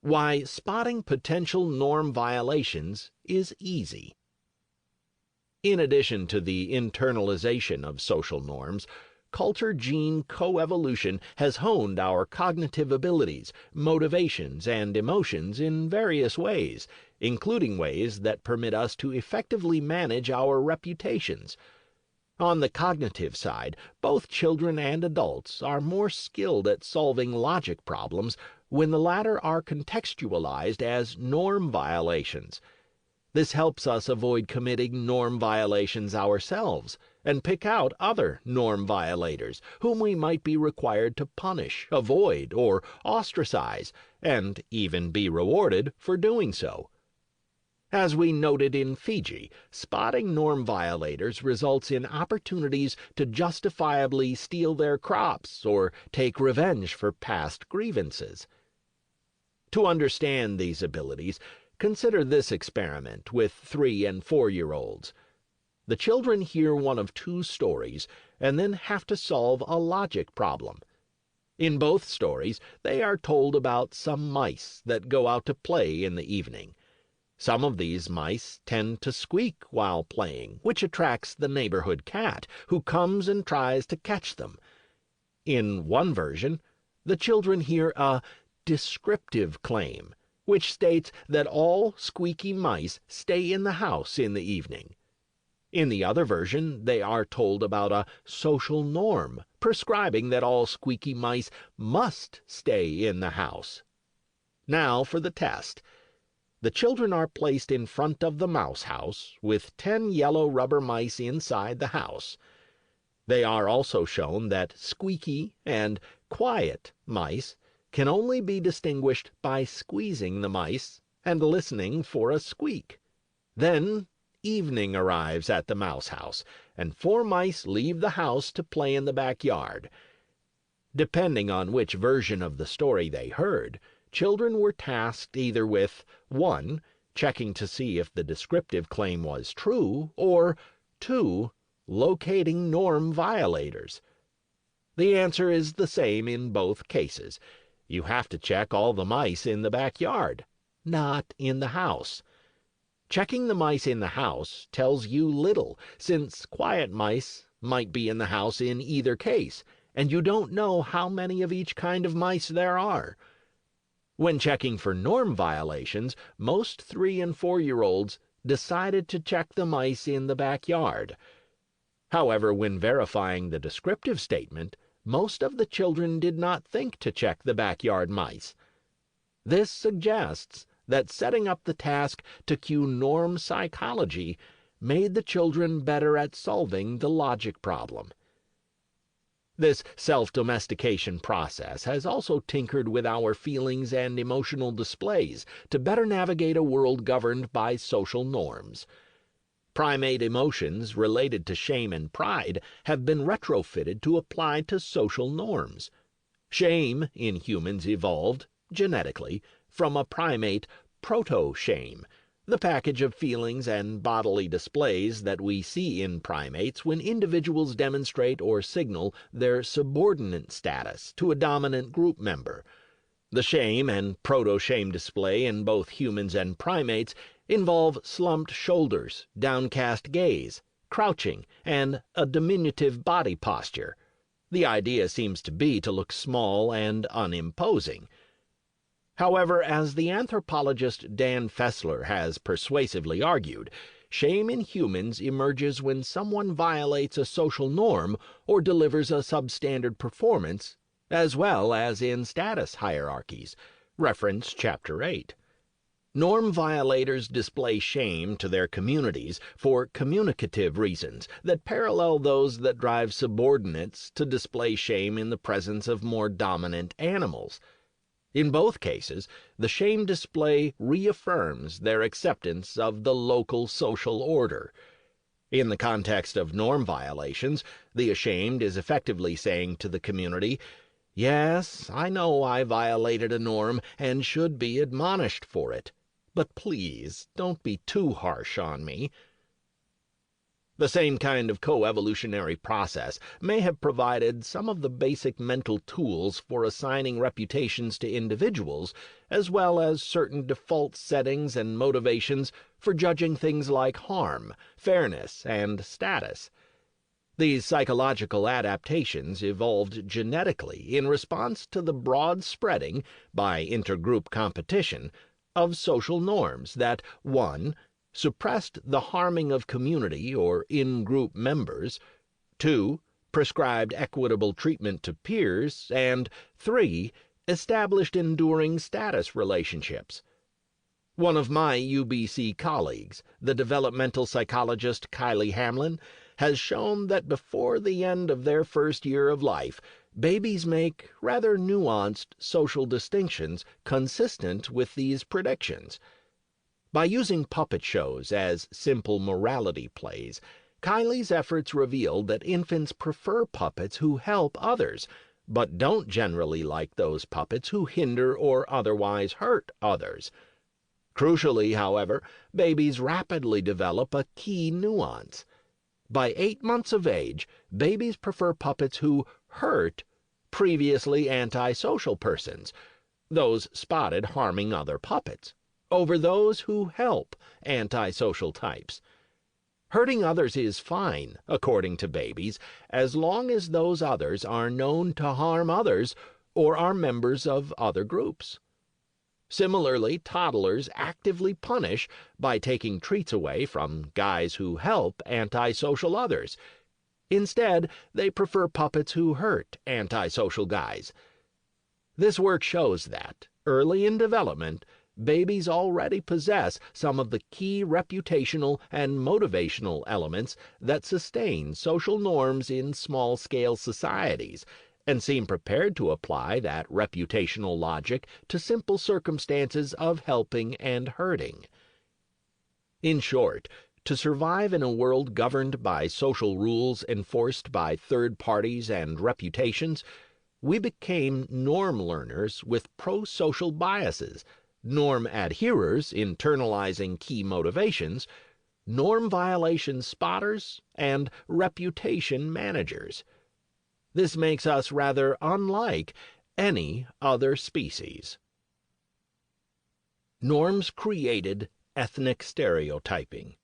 Why spotting potential norm violations is easy. In addition to the internalization of social norms, culture-gene coevolution has honed our cognitive abilities, motivations, and emotions in various ways, including ways that permit us to effectively manage our reputations. On the cognitive side, both children and adults are more skilled at solving logic problems when the latter are contextualized as norm violations. This helps us avoid committing norm violations ourselves and pick out other norm violators whom we might be required to punish, avoid, or ostracize, and even be rewarded for doing so. As we noted in Fiji, spotting norm violators results in opportunities to justifiably steal their crops or take revenge for past grievances. To understand these abilities, consider this experiment with 3- and 4-year-olds. The children hear one of two stories and then have to solve a logic problem. In both stories, they are told about some mice that go out to play in the evening. Some of these mice tend to squeak while playing, which attracts the neighborhood cat, who comes and tries to catch them. In one version, the children hear a descriptive claim, which states that all squeaky mice stay in the house in the evening. In the other version, they are told about a social norm, prescribing that all squeaky mice must stay in the house. Now for the test. The children are placed in front of the mouse house, with 10 yellow rubber mice inside the house. They are also shown that squeaky and quiet mice can only be distinguished by squeezing the mice and listening for a squeak. Then evening arrives at the mouse house, and 4 mice leave the house to play in the backyard. Depending on which version of the story they heard, children were tasked either with 1. Checking to see if the descriptive claim was true, or 2. Locating norm violators. The answer is the same in both cases. You have to check all the mice in the backyard, not in the house. Checking the mice in the house tells you little, since quiet mice might be in the house in either case, and you don't know how many of each kind of mice there are. When checking for norm violations, most 3- and 4-year-olds decided to check the mice in the backyard. However, when verifying the descriptive statement, most of the children did not think to check the backyard mice. This suggests that setting up the task to cue norm psychology made the children better at solving the logic problem. This self-domestication process has also tinkered with our feelings and emotional displays to better navigate a world governed by social norms. Primate emotions related to shame and pride have been retrofitted to apply to social norms. Shame in humans evolved, genetically, from a primate proto-shame, the package of feelings and bodily displays that we see in primates when individuals demonstrate or signal their subordinate status to a dominant group member. The shame and proto-shame display in both humans and primates involve slumped shoulders, downcast gaze, crouching, and a diminutive body posture. The idea seems to be to look small and unimposing. However, as the anthropologist Dan Fessler has persuasively argued, shame in humans emerges when someone violates a social norm or delivers a substandard performance, as well as in status hierarchies. Reference Chapter 8. Norm violators display shame to their communities for communicative reasons that parallel those that drive subordinates to display shame in the presence of more dominant animals. In both cases, the shame display reaffirms their acceptance of the local social order. In the context of norm violations, the ashamed is effectively saying to the community, "Yes, I know I violated a norm and should be admonished for it, but please don't be too harsh on me." The same kind of coevolutionary process may have provided some of the basic mental tools for assigning reputations to individuals, as well as certain default settings and motivations for judging things like harm, fairness, and status. These psychological adaptations evolved genetically in response to the broad spreading, by intergroup competition, of social norms that, 1. Suppressed the harming of community or in-group members, 2. Prescribed equitable treatment to peers, and 3. Established enduring status relationships. One of my UBC colleagues, the developmental psychologist Kylie Hamlin, has shown that before the end of their first year of life, babies make rather nuanced social distinctions consistent with these predictions. By using puppet shows as simple morality plays, Kylie's efforts revealed that infants prefer puppets who help others, but don't generally like those puppets who hinder or otherwise hurt others. Crucially, however, babies rapidly develop a key nuance. By 8 months of age, babies prefer puppets who hurt previously antisocial persons, those spotted harming other puppets, over those who help antisocial types. Hurting others is fine, according to babies, as long as those others are known to harm others or are members of other groups. Similarly, toddlers actively punish by taking treats away from guys who help antisocial others. Instead, they prefer puppets who hurt antisocial guys. This work shows that, early in development, babies already possess some of the key reputational and motivational elements that sustain social norms in small-scale societies, and seem prepared to apply that reputational logic to simple circumstances of helping and hurting. In short, to survive in a world governed by social rules enforced by third parties and reputations, we became norm learners with pro-social biases, norm adherers internalizing key motivations, norm violation spotters, and reputation managers. This makes us rather unlike any other species. Norms created ethnic stereotyping.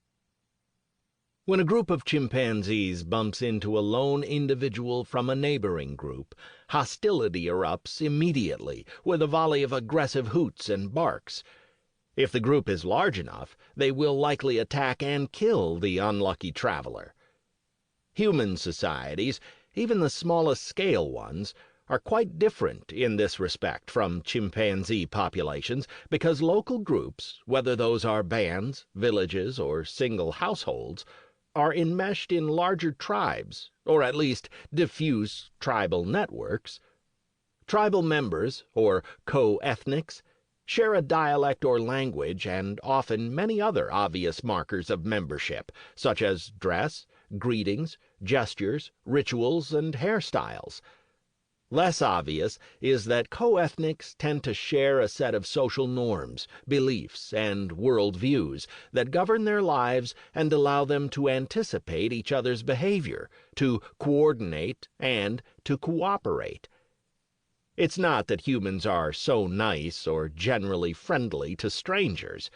When a group of chimpanzees bumps into a lone individual from a neighboring group, hostility erupts immediately with a volley of aggressive hoots and barks. If the group is large enough, they will likely attack and kill the unlucky traveler. Human societies, even the smallest scale ones, are quite different in this respect from chimpanzee populations because local groups, whether those are bands, villages, or single households, are enmeshed in larger tribes, or at least diffuse tribal networks. Tribal members, or co-ethnics, share a dialect or language and often many other obvious markers of membership, such as dress, greetings, gestures, rituals, and hairstyles. Less obvious is that co-ethnics tend to share a set of social norms, beliefs, and worldviews that govern their lives and allow them to anticipate each other's behavior, to coordinate, and to cooperate. It's not that humans are so nice or generally friendly to strangers.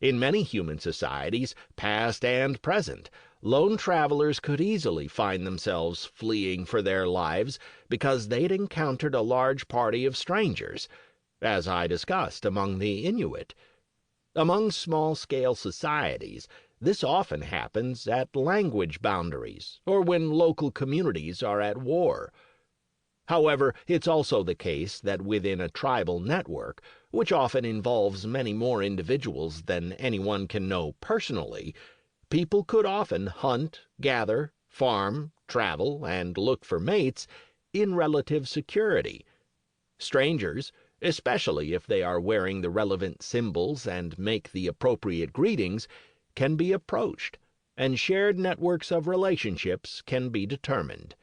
In many human societies, past and present, lone travelers could easily find themselves fleeing for their lives because they'd encountered a large party of strangers, as I discussed among the Inuit. Among small-scale societies, this often happens at language boundaries or when local communities are at war. However, it's also the case that within a tribal network, which often involves many more individuals than anyone can know personally, people could often hunt, gather, farm, travel, and look for mates in relative security. Strangers, especially if they are wearing the relevant symbols and make the appropriate greetings, can be approached, and shared networks of relationships can be determined.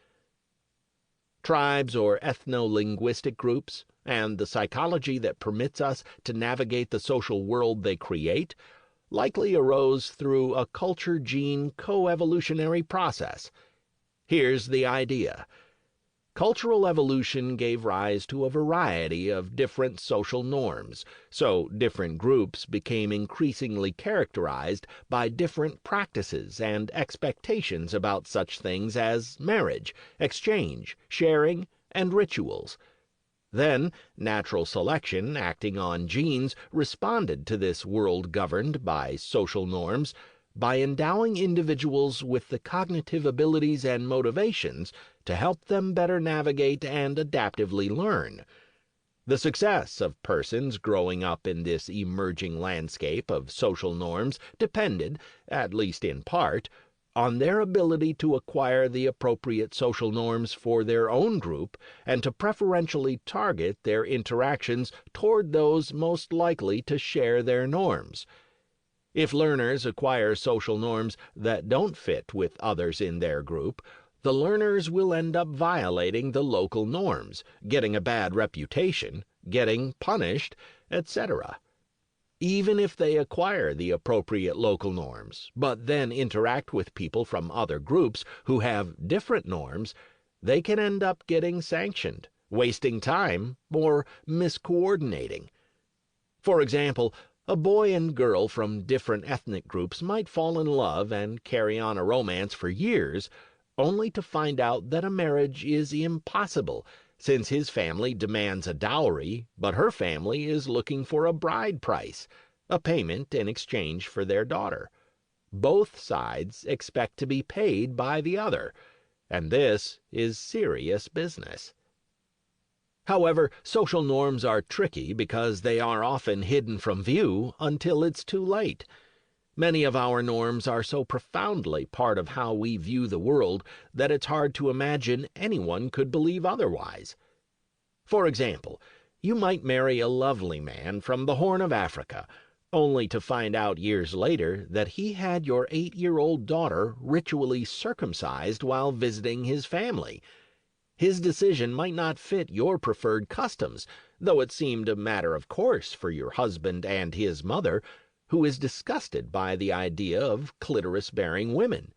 Tribes or ethno-linguistic groups, and the psychology that permits us to navigate the social world they create, likely arose through a culture-gene coevolutionary process. Here's the idea. Cultural evolution gave rise to a variety of different social norms, so different groups became increasingly characterized by different practices and expectations about such things as marriage, exchange, sharing, and rituals. Then, natural selection, acting on genes, responded to this world governed by social norms by endowing individuals with the cognitive abilities and motivations to help them better navigate and adaptively learn. The success of persons growing up in this emerging landscape of social norms depended, at least in part, on their ability to acquire the appropriate social norms for their own group and to preferentially target their interactions toward those most likely to share their norms. If learners acquire social norms that don't fit with others in their group, the learners will end up violating the local norms, getting a bad reputation, getting punished, etc. Even if they acquire the appropriate local norms, but then interact with people from other groups who have different norms, they can end up getting sanctioned, wasting time, or miscoordinating. For example, a boy and girl from different ethnic groups might fall in love and carry on a romance for years, only to find out that a marriage is impossible, since his family demands a dowry, but her family is looking for a bride price, a payment in exchange for their daughter. Both sides expect to be paid by the other, and this is serious business. However, social norms are tricky because they are often hidden from view until it's too late. Many of our norms are so profoundly part of how we view the world that it's hard to imagine anyone could believe otherwise. For example, you might marry a lovely man from the Horn of Africa, only to find out years later that he had your 8-year-old daughter ritually circumcised while visiting his family. His decision might not fit your preferred customs, though it seemed a matter of course for your husband and his mother, who is disgusted by the idea of clitoris-bearing women.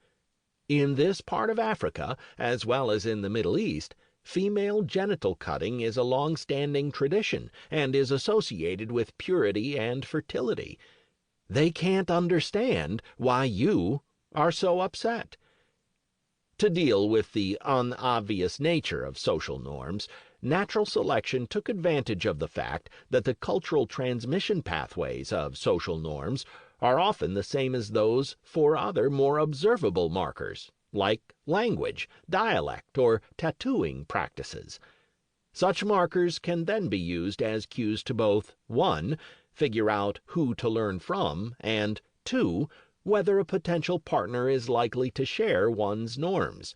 In this part of Africa, as well as in the Middle East, female genital cutting is a long-standing tradition and is associated with purity and fertility. They can't understand why you are so upset. To deal with the unobvious nature of social norms, natural selection took advantage of the fact that the cultural transmission pathways of social norms are often the same as those for other more observable markers, like language, dialect, or tattooing practices. Such markers can then be used as cues to both 1. Figure out who to learn from, and 2. Whether a potential partner is likely to share one's norms.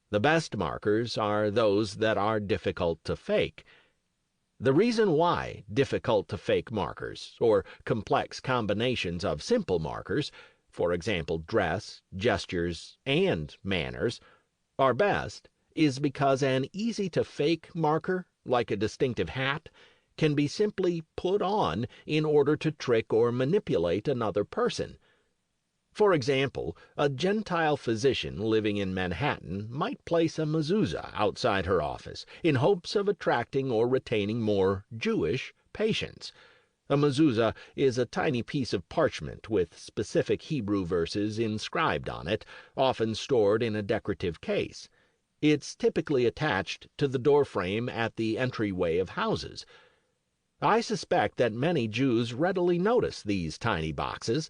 The best markers are those that are difficult to fake. The reason why difficult-to-fake markers, or complex combinations of simple markers, for example dress, gestures, and manners, are best is because an easy-to-fake marker, like a distinctive hat, can be simply put on in order to trick or manipulate another person. For example, a Gentile physician living in Manhattan might place a mezuzah outside her office in hopes of attracting or retaining more Jewish patients. A mezuzah is a tiny piece of parchment with specific Hebrew verses inscribed on it, often stored in a decorative case. It's typically attached to the doorframe at the entryway of houses. I suspect that many Jews readily notice these tiny boxes,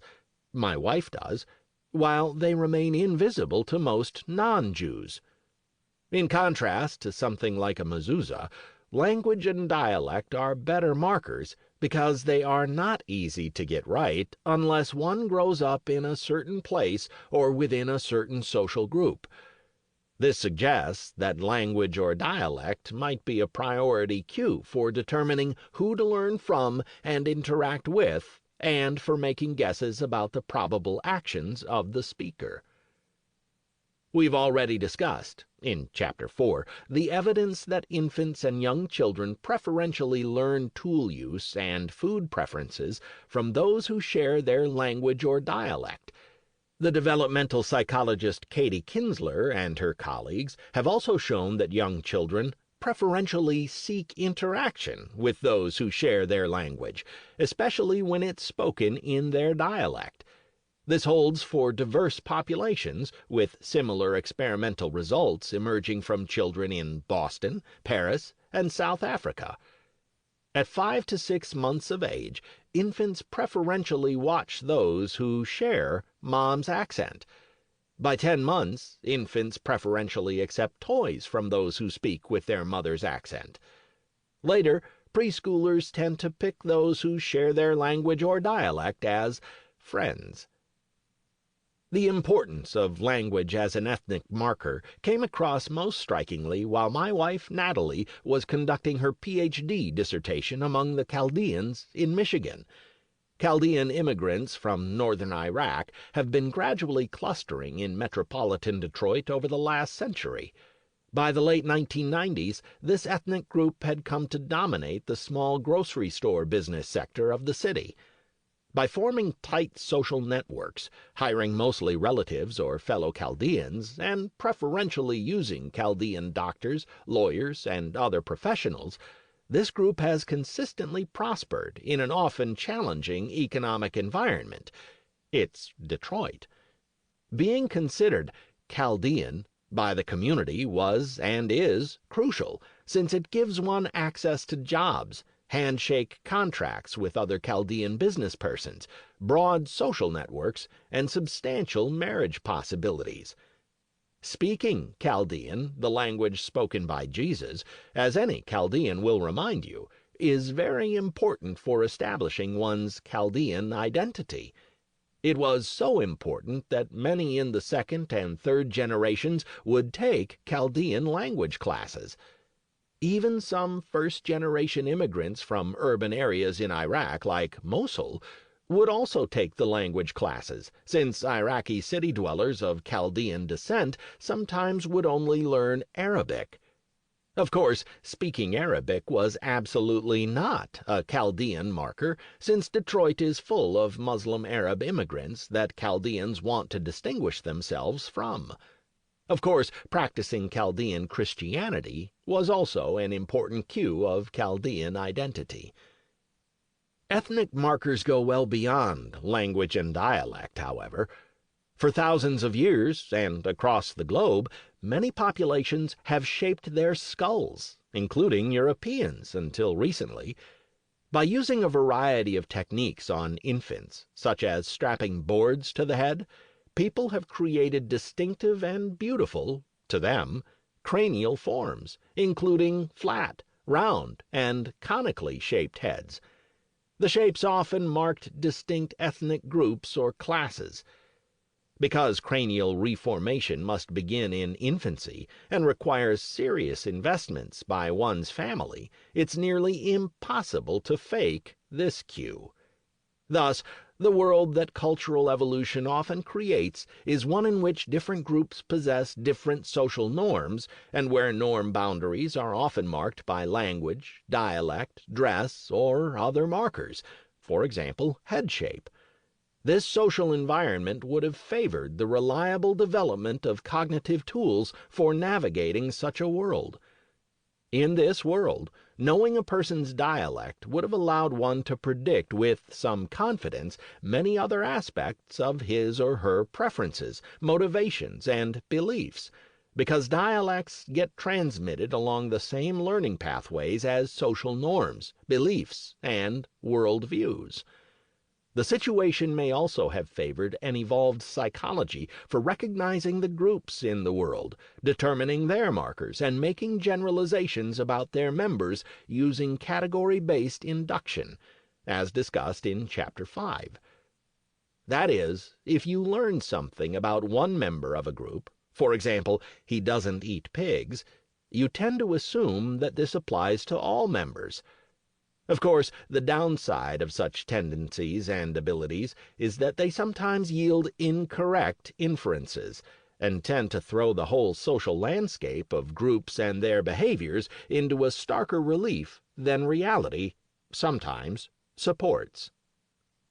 my wife does, while they remain invisible to most non-Jews. In contrast to something like a mezuzah, language and dialect are better markers because they are not easy to get right unless one grows up in a certain place or within a certain social group. This suggests that language or dialect might be a priority cue for determining who to learn from and interact with, and for making guesses about the probable actions of the speaker. We've already discussed, in Chapter 4, the evidence that infants and young children preferentially learn tool use and food preferences from those who share their language or dialect. The developmental psychologist Katie Kinsler and her colleagues have also shown that young children preferentially seek interaction with those who share their language, especially when it's spoken in their dialect. This holds for diverse populations, with similar experimental results emerging from children in Boston, Paris, and South Africa. At 5 to 6 months of age, infants preferentially watch those who share mom's accent. By 10 months, infants preferentially accept toys from those who speak with their mother's accent. Later, preschoolers tend to pick those who share their language or dialect as friends. The importance of language as an ethnic marker came across most strikingly while my wife, Natalie, was conducting her Ph.D. dissertation among the Chaldeans in Michigan. Chaldean immigrants from northern Iraq have been gradually clustering in metropolitan Detroit over the last century. By the late 1990s, this ethnic group had come to dominate the small grocery store business sector of the city. By forming tight social networks, hiring mostly relatives or fellow Chaldeans, and preferentially using Chaldean doctors, lawyers, and other professionals, this group has consistently prospered in an often challenging economic environment. It's Detroit. Being considered Chaldean by the community was and is crucial, since it gives one access to jobs, handshake contracts with other Chaldean business persons, broad social networks, and substantial marriage possibilities. Speaking Chaldean, the language spoken by Jesus, as any Chaldean will remind you, is very important for establishing one's Chaldean identity. It was so important that many in the second and third generations would take Chaldean language classes. Even some first-generation immigrants from urban areas in Iraq, like Mosul, would also take the language classes, since Iraqi city dwellers of Chaldean descent sometimes would only learn Arabic. Of course, speaking Arabic was absolutely not a Chaldean marker, since Detroit is full of Muslim Arab immigrants that Chaldeans want to distinguish themselves from. Of course, practicing Chaldean Christianity was also an important cue of Chaldean identity. Ethnic markers go well beyond language and dialect, however. For thousands of years, and across the globe, many populations have shaped their skulls, including Europeans until recently. By using a variety of techniques on infants, such as strapping boards to the head, people have created distinctive and beautiful, to them, cranial forms, including flat, round, and conically shaped heads. The shapes often marked distinct ethnic groups or classes. Because cranial reformation must begin in infancy and requires serious investments by one's family, it's nearly impossible to fake this cue. Thus, the world that cultural evolution often creates is one in which different groups possess different social norms, and where norm boundaries are often marked by language, dialect, dress, or other markers, for example, head shape. This social environment would have favored the reliable development of cognitive tools for navigating such a world. In this world, knowing a person's dialect would have allowed one to predict with some confidence many other aspects of his or her preferences, motivations, and beliefs, because dialects get transmitted along the same learning pathways as social norms, beliefs, and worldviews. The situation may also have favored an evolved psychology for recognizing the groups in the world, determining their markers, and making generalizations about their members using category-based induction, as discussed in Chapter 5. That is, if you learn something about one member of a group, for example, he doesn't eat pigs, you tend to assume that this applies to all members. Of course, the downside of such tendencies and abilities is that they sometimes yield incorrect inferences, and tend to throw the whole social landscape of groups and their behaviors into a starker relief than reality sometimes supports.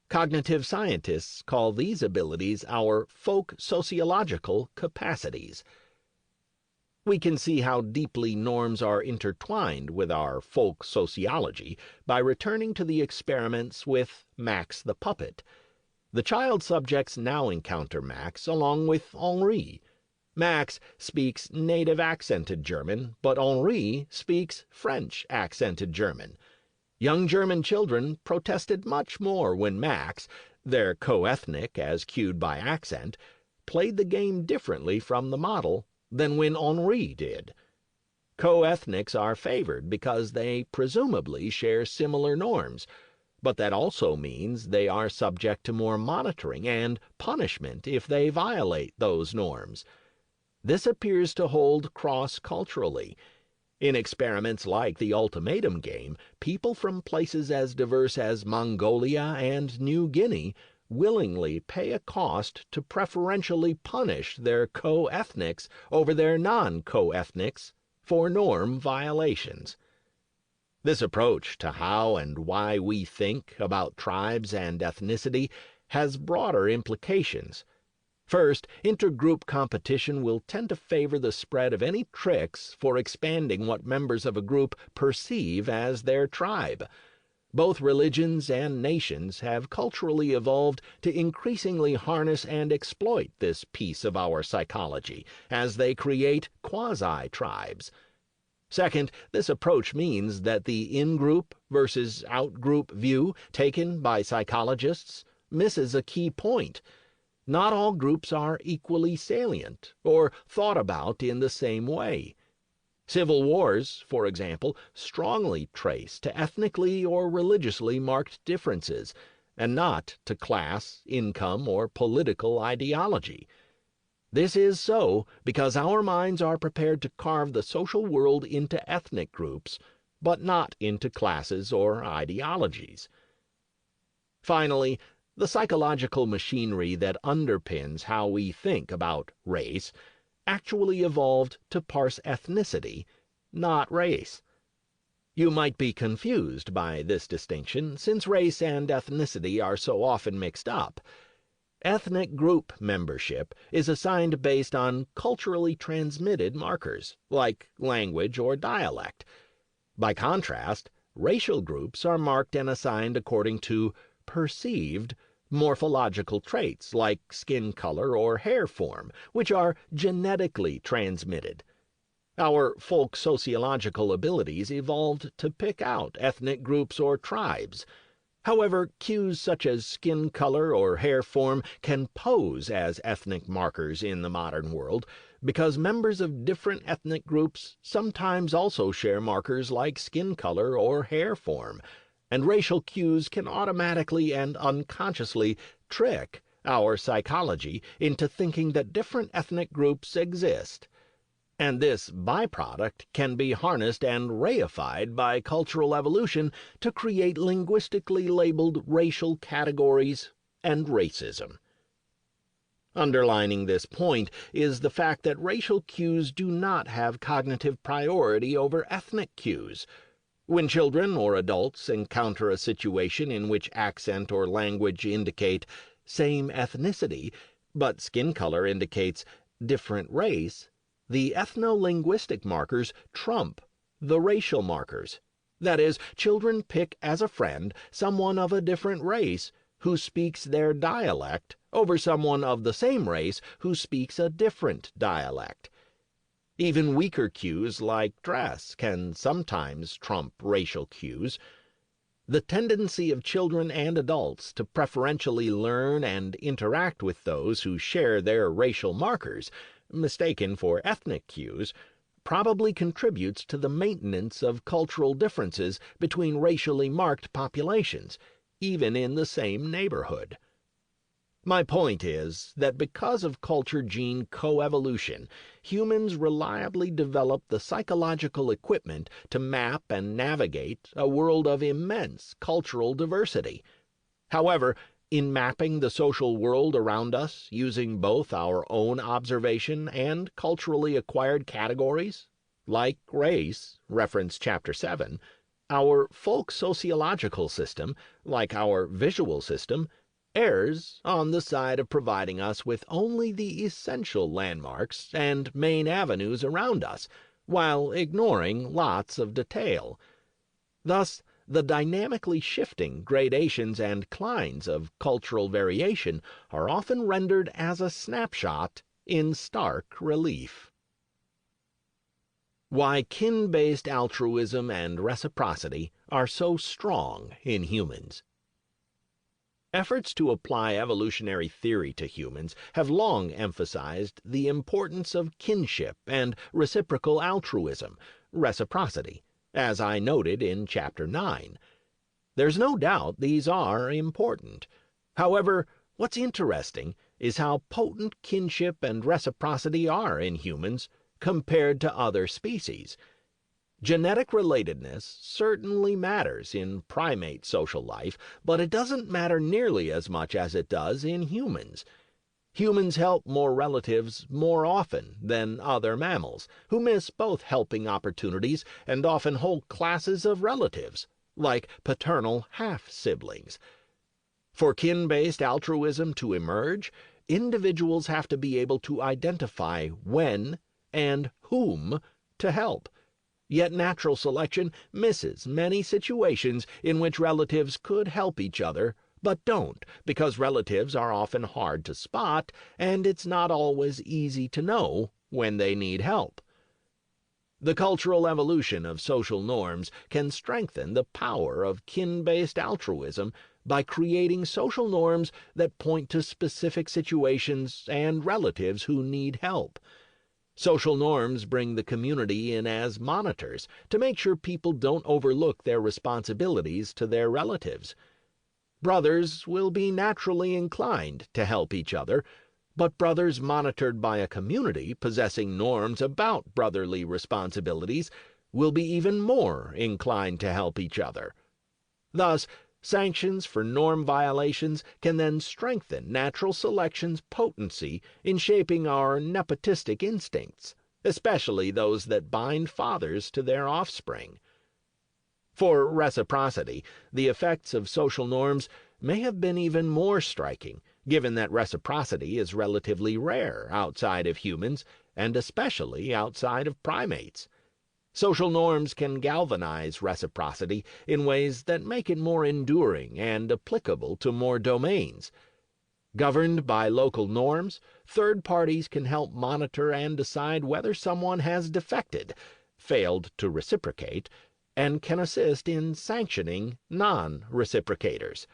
Cognitive scientists call these abilities our folk sociological capacities. We can see how deeply norms are intertwined with our folk sociology by returning to the experiments with Max the puppet. The child subjects now encounter Max along with Henri. Max speaks native accented German, but Henri speaks French accented German. Young German children protested much more when Max, their co-ethnic as cued by accent, played the game differently from the model than when Henri did. Co-ethnics are favored because they presumably share similar norms, but that also means they are subject to more monitoring and punishment if they violate those norms. This appears to hold cross-culturally. In experiments like the ultimatum game, people from places as diverse as Mongolia and New Guinea willingly pay a cost to preferentially punish their co-ethnics over their non-co-ethnics for norm violations. This approach to how and why we think about tribes and ethnicity has broader implications. First, intergroup competition will tend to favor the spread of any tricks for expanding what members of a group perceive as their tribe. Both religions and nations have culturally evolved to increasingly harness and exploit this piece of our psychology as they create quasi-tribes. Second, this approach means that the in-group versus out-group view taken by psychologists misses a key point. Not all groups are equally salient or thought about in the same way. Civil wars, for example, strongly trace to ethnically or religiously marked differences, and not to class, income, or political ideology. This is so because our minds are prepared to carve the social world into ethnic groups, but not into classes or ideologies. Finally, the psychological machinery that underpins how we think about race actually evolved to parse ethnicity, not race. You might be confused by this distinction, since race and ethnicity are so often mixed up. Ethnic group membership is assigned based on culturally transmitted markers, like language or dialect. By contrast, racial groups are marked and assigned according to perceived morphological traits like skin color or hair form, which are genetically transmitted. Our folk sociological abilities evolved to pick out ethnic groups or tribes. However, cues such as skin color or hair form can pose as ethnic markers in the modern world because members of different ethnic groups sometimes also share markers like skin color or hair form, and racial cues can automatically and unconsciously trick our psychology into thinking that different ethnic groups exist. And this byproduct can be harnessed and reified by cultural evolution to create linguistically labeled racial categories and racism. Underlining this point is the fact that racial cues do not have cognitive priority over ethnic cues. When children or adults encounter a situation in which accent or language indicate same ethnicity, but skin color indicates different race, the ethno-linguistic markers trump the racial markers. That is, children pick as a friend someone of a different race who speaks their dialect over someone of the same race who speaks a different dialect. Even weaker cues like dress can sometimes trump racial cues. The tendency of children and adults to preferentially learn and interact with those who share their racial markers, mistaken for ethnic cues, probably contributes to the maintenance of cultural differences between racially marked populations, even in the same neighborhood. My point is that because of culture gene coevolution, humans reliably develop the psychological equipment to map and navigate a world of immense cultural diversity. However, In mapping the social world around us using both our own observation and culturally acquired categories, like race, reference Chapter 7, our folk sociological system, like our visual system, errs on the side of providing us with only the essential landmarks and main avenues around us, while ignoring lots of detail. Thus, the dynamically shifting gradations and clines of cultural variation are often rendered as a snapshot in stark relief. Why kin-based altruism and reciprocity are so strong in humans. Efforts to apply evolutionary theory to humans have long emphasized the importance of kinship and reciprocal altruism, reciprocity, as I noted in Chapter 9. There's no doubt these are important. However, what's interesting is how potent kinship and reciprocity are in humans compared to other species. Genetic relatedness certainly matters in primate social life, but it doesn't matter nearly as much as it does in humans. Humans help more relatives more often than other mammals, who miss both helping opportunities and often whole classes of relatives, like paternal half-siblings. For kin-based altruism to emerge, individuals have to be able to identify when and whom to help. Yet natural selection misses many situations in which relatives could help each other, but don't, because relatives are often hard to spot, and it's not always easy to know when they need help. The cultural evolution of social norms can strengthen the power of kin-based altruism by creating social norms that point to specific situations and relatives who need help. Social norms bring the community in as monitors to make sure people don't overlook their responsibilities to their relatives. Brothers will be naturally inclined to help each other, but brothers monitored by a community possessing norms about brotherly responsibilities will be even more inclined to help each other. Thus, sanctions for norm violations can then strengthen natural selection's potency in shaping our nepotistic instincts, especially those that bind fathers to their offspring. For reciprocity, the effects of social norms may have been even more striking, given that reciprocity is relatively rare outside of humans, and especially outside of primates. Social norms can galvanize reciprocity in ways that make it more enduring and applicable to more domains. Governed by local norms, third parties can help monitor and decide whether someone has defected, failed to reciprocate, and can assist in sanctioning non-reciprocators.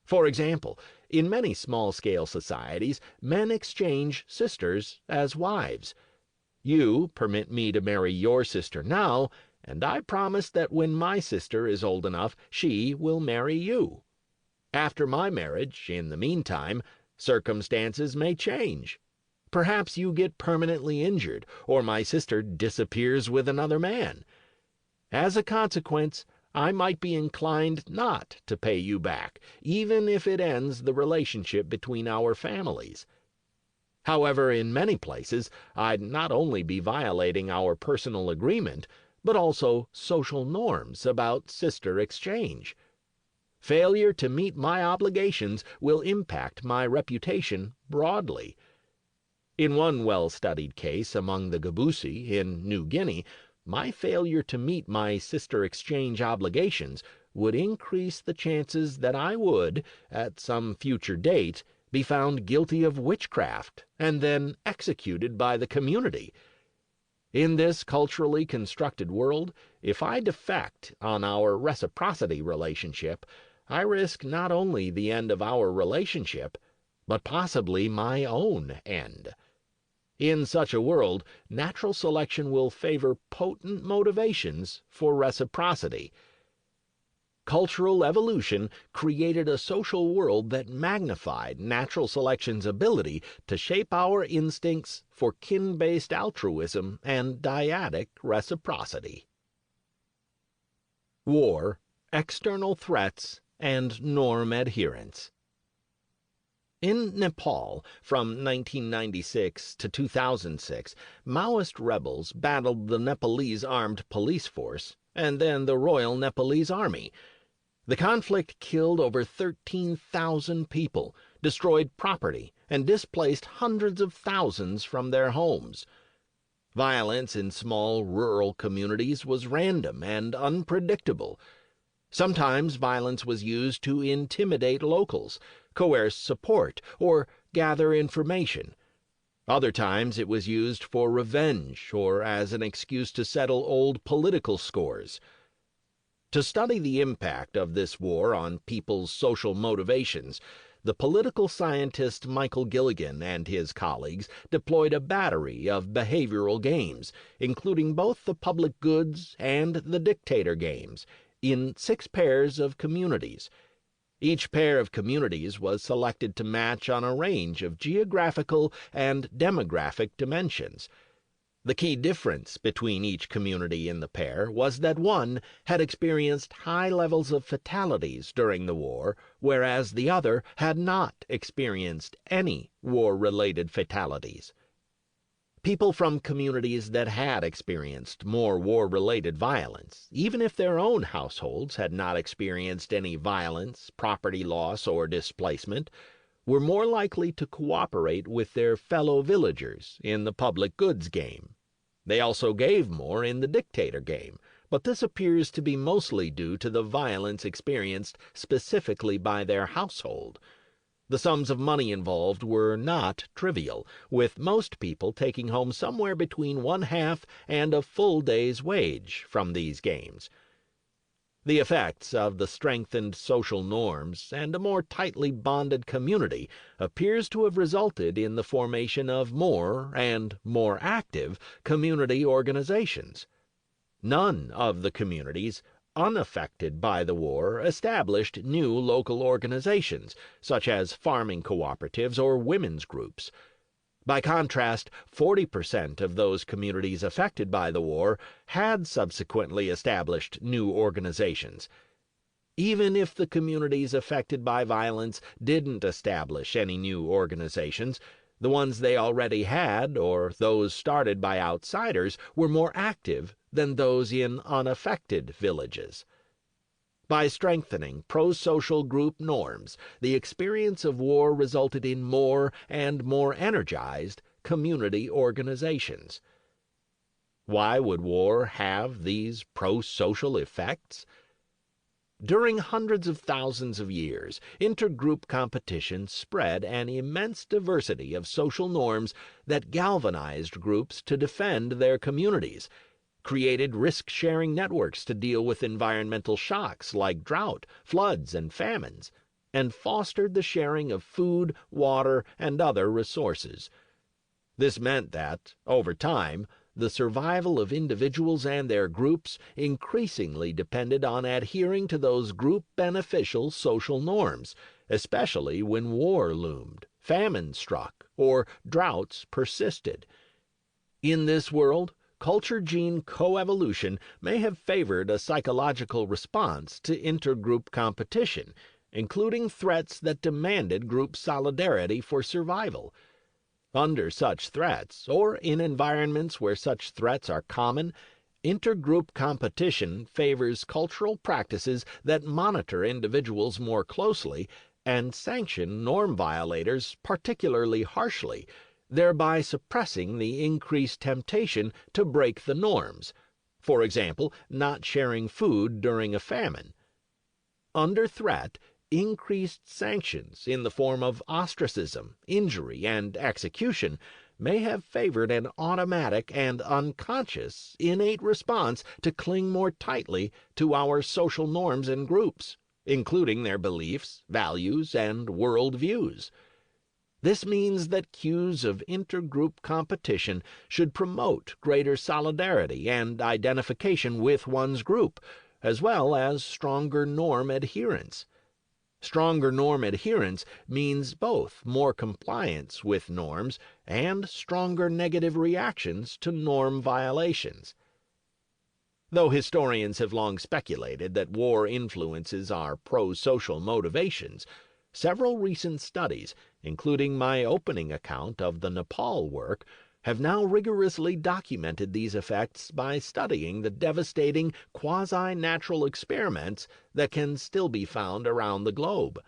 For example, in many small-scale societies, men exchange sisters as wives. You permit me to marry your sister now, and I promise that when my sister is old enough, she will marry you. After my marriage, in the meantime, circumstances may change. Perhaps you get permanently injured, or my sister disappears with another man. As a consequence, I might be inclined not to pay you back, even if it ends the relationship between our families. However, in many places, I'd not only be violating our personal agreement, but also social norms about sister exchange. Failure to meet my obligations will impact my reputation broadly. In one well-studied case among the Gabusi in New Guinea, my failure to meet my sister exchange obligations would increase the chances that I would, at some future date, be found guilty of witchcraft and then executed by the community. In this culturally constructed world, if I defect on our reciprocity relationship, I risk not only the end of our relationship, but possibly my own end. In such a world, natural selection will favor potent motivations for reciprocity. Cultural evolution created a social world that magnified natural selection's ability to shape our instincts for kin-based altruism and dyadic reciprocity. War, external threats, and norm adherence. In Nepal, from 1996 to 2006, Maoist rebels battled the Nepalese Armed Police Force and then the Royal Nepalese Army. The conflict killed over 13,000 people, destroyed property, and displaced hundreds of thousands from their homes. Violence in small rural communities was random and unpredictable. Sometimes violence was used to intimidate locals, coerce support, or gather information. Other times it was used for revenge or as an excuse to settle old political scores. To study the impact of this war on people's social motivations, the political scientist Michael Gilligan and his colleagues deployed a battery of behavioral games, including both the public goods and the dictator games, in 6 pairs of communities. Each pair of communities was selected to match on a range of geographical and demographic dimensions. The key difference between each community in the pair was that one had experienced high levels of fatalities during the war, whereas the other had not experienced any war-related fatalities. People from communities that had experienced more war-related violence, even if their own households had not experienced any violence, property loss, or displacement, were more likely to cooperate with their fellow villagers in the public goods game. They also gave more in the dictator game, but this appears to be mostly due to the violence experienced specifically by their household. The sums of money involved were not trivial, with most people taking home somewhere between 1/2 and a full day's wage from these games. The effects of the strengthened social norms and a more tightly bonded community appears to have resulted in the formation of more and more active community organizations. None of the communities unaffected by the war established new local organizations, such as farming cooperatives or women's groups. By contrast, 40% of those communities affected by the war had subsequently established new organizations. Even if the communities affected by violence didn't establish any new organizations, the ones they already had, or those started by outsiders, were more active than those in unaffected villages. By strengthening pro-social group norms, the experience of war resulted in more and more energized community organizations. Why would war have these pro-social effects? During hundreds of thousands of years, intergroup competition spread an immense diversity of social norms that galvanized groups to defend their communities, created risk-sharing networks to deal with environmental shocks like drought, floods, and famines, and fostered the sharing of food, water, and other resources. This meant that, over time, the survival of individuals and their groups increasingly depended on adhering to those group-beneficial social norms, especially when war loomed, famine struck, or droughts persisted. In this world, culture gene coevolution may have favored a psychological response to intergroup competition, including threats that demanded group solidarity for survival. Under such threats, or in environments where such threats are common, intergroup competition favors cultural practices that monitor individuals more closely and sanction norm violators particularly harshly, thereby suppressing the increased temptation to break the norms, for example, not sharing food during a famine. Under threat, increased sanctions in the form of ostracism, injury, and execution may have favored an automatic and unconscious innate response to cling more tightly to our social norms and groups, including their beliefs, values, and world views. This means that cues of intergroup competition should promote greater solidarity and identification with one's group, as well as stronger norm adherence. Stronger norm adherence means both more compliance with norms and stronger negative reactions to norm violations. Though historians have long speculated that war influences our pro-social motivations, Several recent studies, including my opening account of the Nepal work, have now rigorously documented these effects by studying the devastating quasi-natural experiments that can still be found around the globe.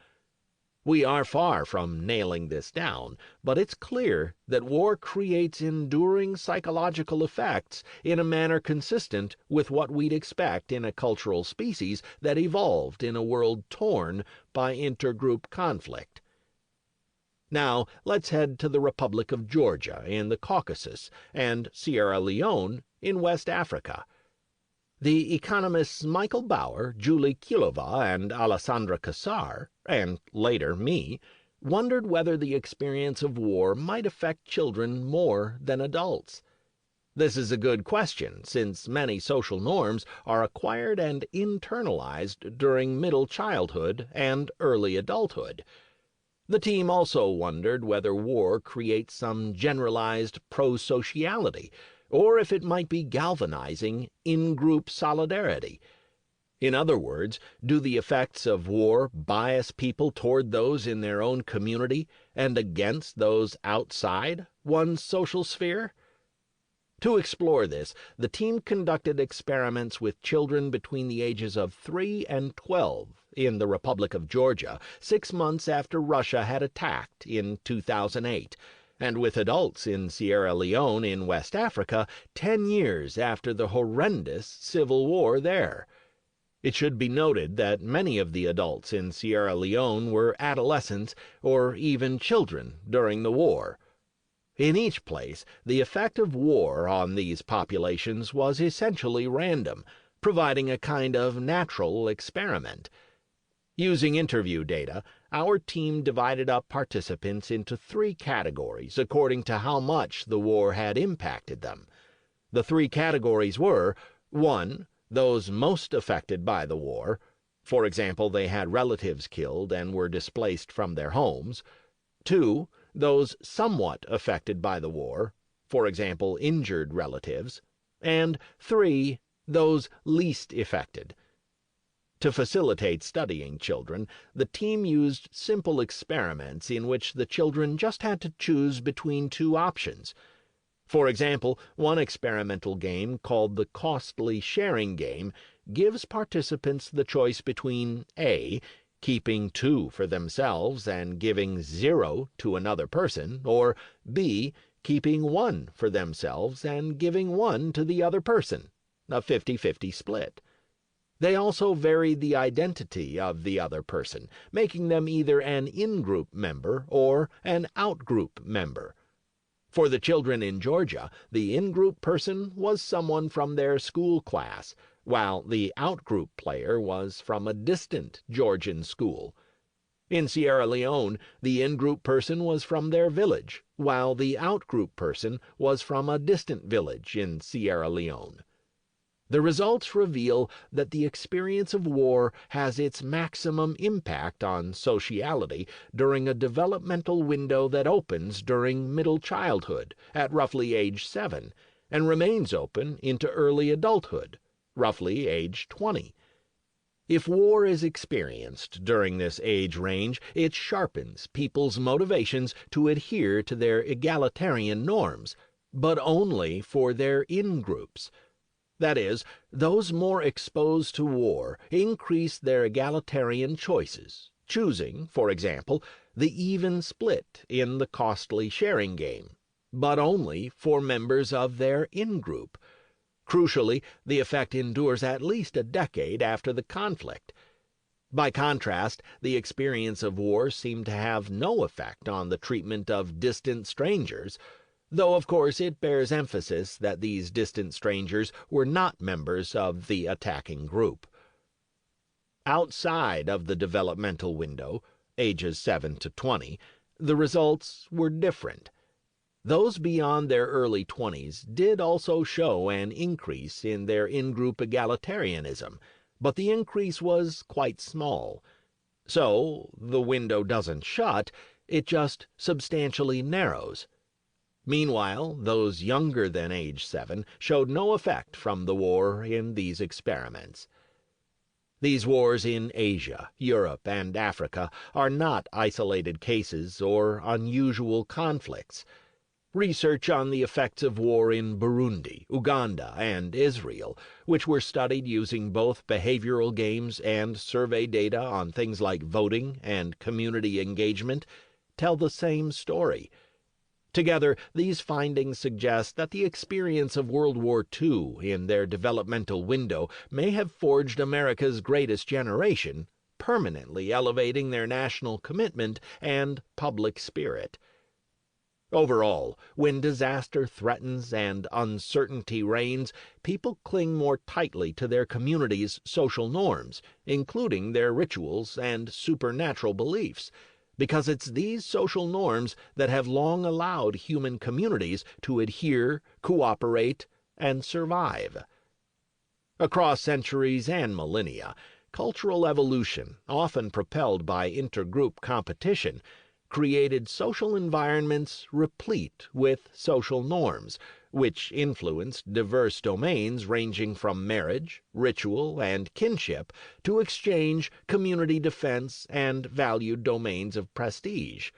We are far from nailing this down, but it's clear that war creates enduring psychological effects in a manner consistent with what we'd expect in a cultural species that evolved in a world torn by intergroup conflict. Now, let's head to the Republic of Georgia in the Caucasus and Sierra Leone in West Africa. The economists Michael Bauer, Julie Kilova, and Alessandra Kassar, and later me, wondered whether the experience of war might affect children more than adults. This is a good question, since many social norms are acquired and internalized during middle childhood and early adulthood. The team also wondered whether war creates some generalized pro-sociality, or if it might be galvanizing in-group solidarity. In other words, do the effects of war bias people toward those in their own community and against those outside one's social sphere? To explore this, the team conducted experiments with children between the ages of 3 and 12 in the Republic of Georgia 6 months after Russia had attacked in 2008, and with adults in Sierra Leone in West Africa 10 years after the horrendous civil war there. It should be noted that many of the adults in Sierra Leone were adolescents or even children during the war. In each place, the effect of war on these populations was essentially random, providing a kind of natural experiment. Using interview data, our team divided up participants into 3 categories according to how much the war had impacted them. The 3 categories were: 1, those most affected by the war. For example, they had relatives killed and were displaced from their homes. 2, those somewhat affected by the war. For example, injured relatives. And 3, those least affected. To facilitate studying children, the team used simple experiments in which the children just had to choose between 2 options. For example, one experimental game called the Costly Sharing Game gives participants the choice between A, keeping 2 for themselves and giving 0 to another person, or B, keeping 1 for themselves and giving 1 to the other person, a 50-50 split. They also varied the identity of the other person, making them either an in-group member or an out-group member. For the children in Georgia, the in-group person was someone from their school class, while the out-group player was from a distant Georgian school. In Sierra Leone, the in-group person was from their village, while the out-group person was from a distant village in Sierra Leone. The results reveal that the experience of war has its maximum impact on sociality during a developmental window that opens during middle childhood, at roughly age 7, and remains open into early adulthood, roughly age 20. If war is experienced during this age range, it sharpens people's motivations to adhere to their egalitarian norms, but only for their in-groups. That is, those more exposed to war increase their egalitarian choices, choosing, for example, the even split in the Costly Sharing Game, but only for members of their in-group. Crucially, the effect endures at least a decade after the conflict. By contrast, the experience of war seemed to have no effect on the treatment of distant strangers, though of course it bears emphasis that these distant strangers were not members of the attacking group. Outside of the developmental window, ages 7 to 20, the results were different. Those beyond their early 20s did also show an increase in their in-group egalitarianism, but the increase was quite small. So, the window doesn't shut, it just substantially narrows. Meanwhile, those younger than age 7 showed no effect from the war in these experiments. These wars in Asia, Europe, and Africa are not isolated cases or unusual conflicts. Research on the effects of war in Burundi, Uganda, and Israel, which were studied using both behavioral games and survey data on things like voting and community engagement, tell the same story. Together, these findings suggest that the experience of World War II in their developmental window may have forged America's greatest generation, permanently elevating their national commitment and public spirit. Overall, when disaster threatens and uncertainty reigns, people cling more tightly to their community's social norms, including their rituals and supernatural beliefs, because it's these social norms that have long allowed human communities to adhere, cooperate, and survive. Across centuries and millennia, cultural evolution, often propelled by intergroup competition, created social environments replete with social norms, which influenced diverse domains ranging from marriage, ritual, and kinship to exchange, community defense, and valued domains of prestige.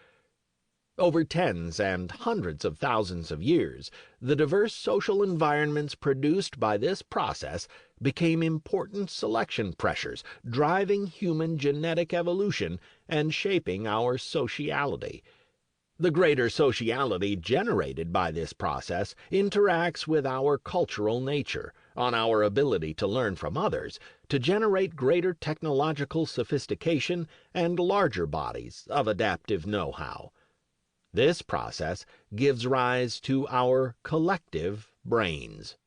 Over tens and hundreds of thousands of years, the diverse social environments produced by this process became important selection pressures, driving human genetic evolution and shaping our sociality. The greater sociality generated by this process interacts with our cultural nature, on our ability to learn from others, to generate greater technological sophistication and larger bodies of adaptive know-how. This process gives rise to our collective brains.